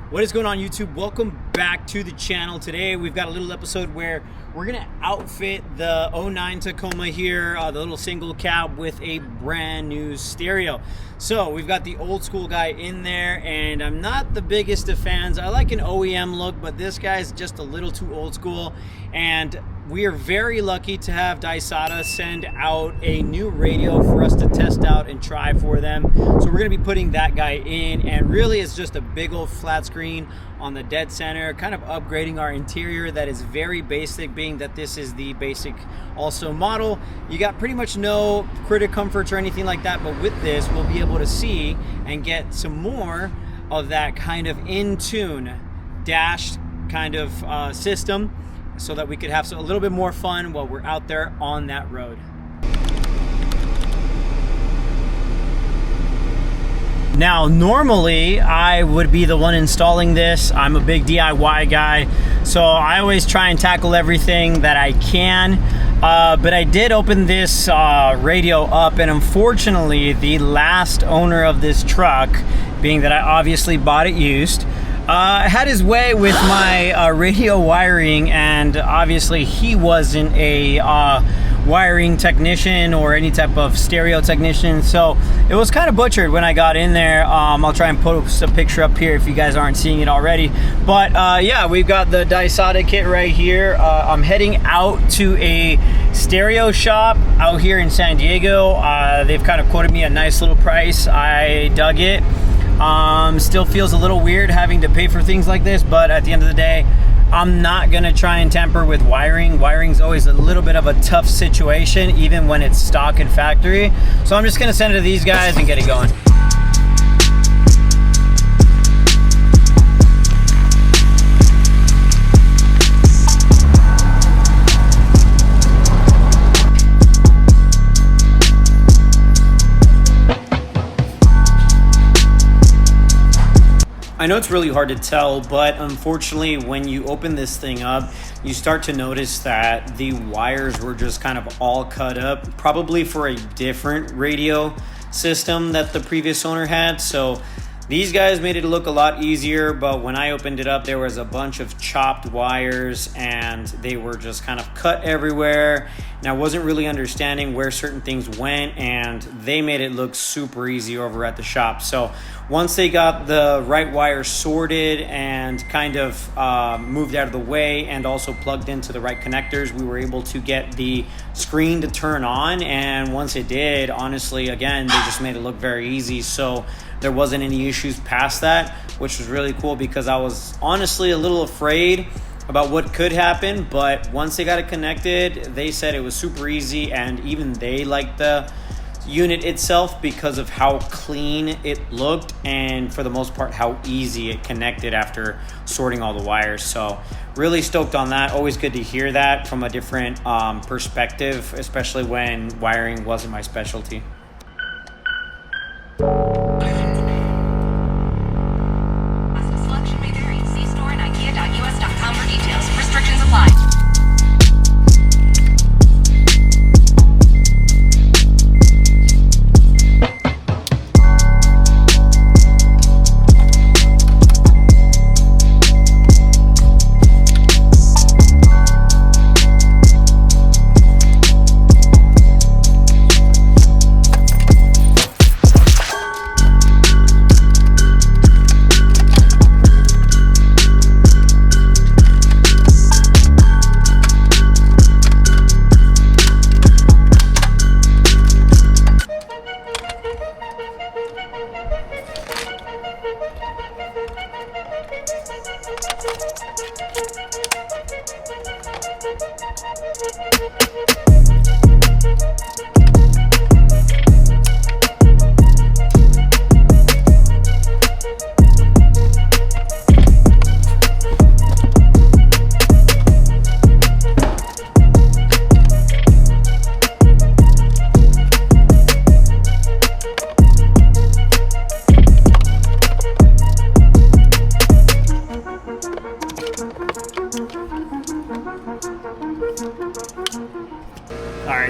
What is going on, YouTube? Welcome back to the channel. Today we've got a little episode where we're gonna outfit the 09 Tacoma here, the little single cab with a brand new stereo. So we've got the old school guy in there, and I'm not the biggest of fans. I like an OEM look, but this guy's just a little too old school. And we are very lucky to have Dasaita send out a new radio for us to test out and try for them. So we're gonna be putting that guy in, and really it's just a big old flat screen on the dead center, kind of upgrading our interior that is very basic, being that this is the basic also model. You got pretty much no critic comforts or anything like that, but with this we'll be able to see and get some more of that kind of in tune dashed kind of system, so that we could have a little bit more fun while we're out there on that road. Now, normally I would be the one installing this. I'm a big DIY guy, so I always try and tackle everything that I can. But I did open this radio up, and unfortunately the last owner of this truck, being that I obviously bought it used, had his way with my radio wiring, and obviously he wasn't a wiring technician or any type of stereo technician, so it was kind of butchered when I got in there. I'll try and post a picture up here if you guys aren't seeing it already, but yeah, we've got the Dasaita kit right here. I'm heading out to a stereo shop out here in San Diego. They've kind of quoted me a nice little price. I dug it. Still feels a little weird having to pay for things like this, but at the end of the day, I'm not gonna try and tamper with wiring. Wiring's always a little bit of a tough situation, even when it's stock and factory. So I'm just gonna send it to these guys and get it going. I know it's really hard to tell, but unfortunately when you open this thing up, you start to notice that the wires were just kind of all cut up, probably for a different radio system that the previous owner had. So these guys made it look a lot easier, but when I opened it up, there was a bunch of chopped wires and they were just kind of cut everywhere. And I wasn't really understanding where certain things went, and they made it look super easy over at the shop. So once they got the right wires sorted and kind of moved out of the way and also plugged into the right connectors, we were able to get the screen to turn on. And once it did, honestly, again, they just made it look very easy. So there wasn't any issues past that, which was really cool, because I was honestly a little afraid about what could happen. But once they got it connected, they said it was super easy, and even they liked the unit itself because of how clean it looked, and for the most part how easy it connected after sorting all the wires. So really stoked on that. Always good to hear that from a different perspective, especially when wiring wasn't my specialty.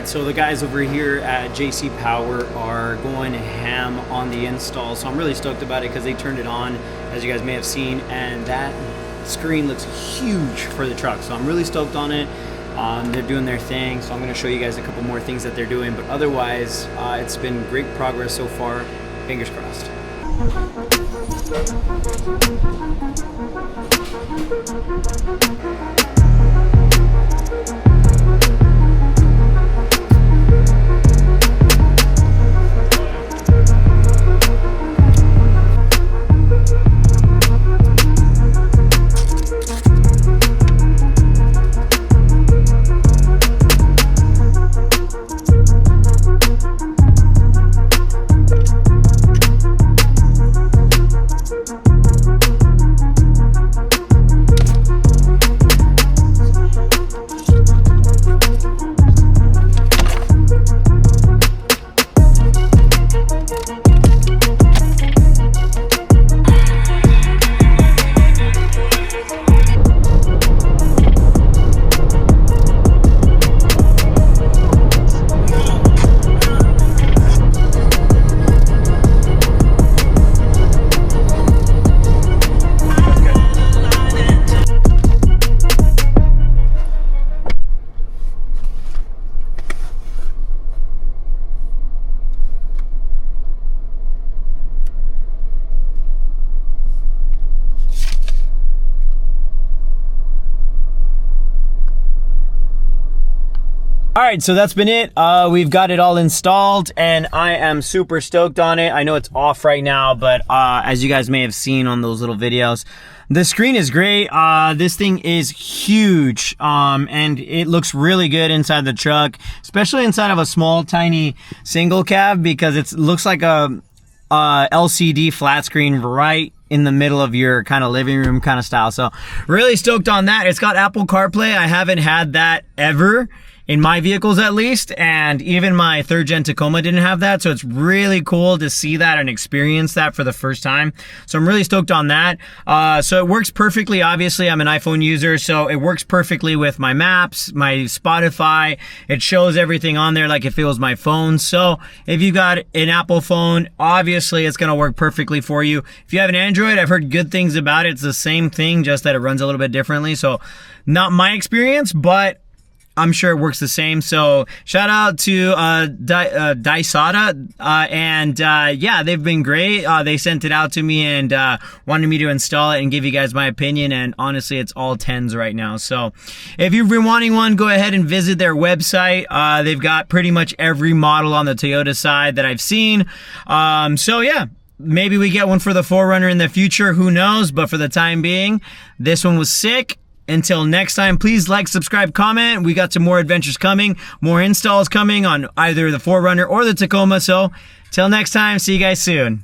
so the guys over here at JC Power are going ham on the install, so I'm really stoked about it because they turned it on, as you guys may have seen, and that screen looks huge for the truck, so I'm really stoked on it. They're doing their thing, so I'm going to show you guys a couple more things that they're doing, but otherwise it's been great progress so far. Fingers crossed. All right, so that's been it. We've got it all installed, and I am super stoked on it. I know it's off right now, but as you guys may have seen on those little videos, the screen is great. This thing is huge, and it looks really good inside the truck, especially inside of a small, tiny single cab, because it looks like a LCD flat screen right in the middle of your kind of living room kind of style. So really stoked on that. It's got Apple CarPlay. I haven't had that ever, in my vehicles at least, and even my 3rd gen Tacoma didn't have that, so it's really cool to see that and experience that for the first time. So I'm really stoked on that. So it works perfectly. Obviously, I'm an iPhone user, so it works perfectly with my maps, my Spotify. It shows everything on there like if it was my phone. So if you got an Apple phone, obviously it's gonna work perfectly for you. If you have an Android, I've heard good things about it. It's the same thing, just that it runs a little bit differently. So not my experience, but I'm sure it works the same. So shout out to Dasaita, and yeah, they've been great. They sent it out to me and wanted me to install it and give you guys my opinion, and honestly, it's all 10s right now. So if you've been wanting one, go ahead and visit their website. They've got pretty much every model on the Toyota side that I've seen. So yeah, maybe we get one for the 4Runner in the future, who knows, but for the time being, this one was sick. Until next time, please like, subscribe, comment. We got some more adventures coming, more installs coming on either the 4Runner or the Tacoma. So till next time, see you guys soon.